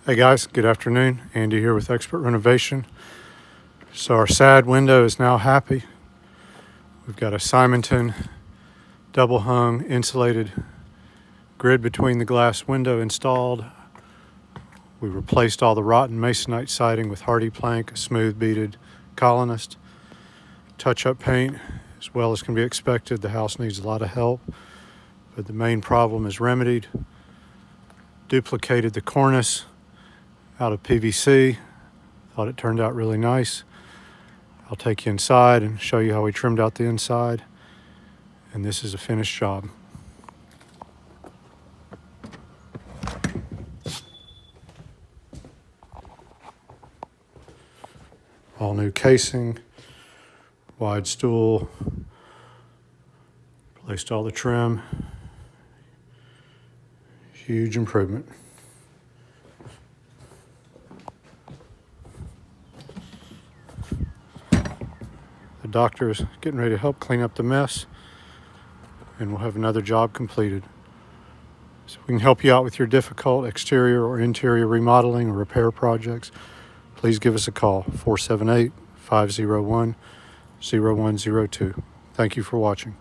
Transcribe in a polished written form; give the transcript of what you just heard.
Hey guys, good afternoon. Andy here with Expert Renovation. So our sad window is now happy. We've got a Simonton double hung insulated grid between the glass window installed. We replaced all the rotten masonite siding with hardie plank, a smooth beaded colonist, touch-up paint as well as can be expected. The house needs a lot of help, but the main problem is remedied. Duplicated the cornice out of PVC. Thought it turned out really nice. I'll take you inside and show you how we trimmed out the inside. And this is a finished job. All new casing, wide stool, replaced all the trim. Huge improvement. The doctor is getting ready to help clean up the mess, and we'll have another job completed. So we can help you out with your difficult exterior or interior remodeling or repair projects. Please give us a call, 478-501-0102. Thank you for watching.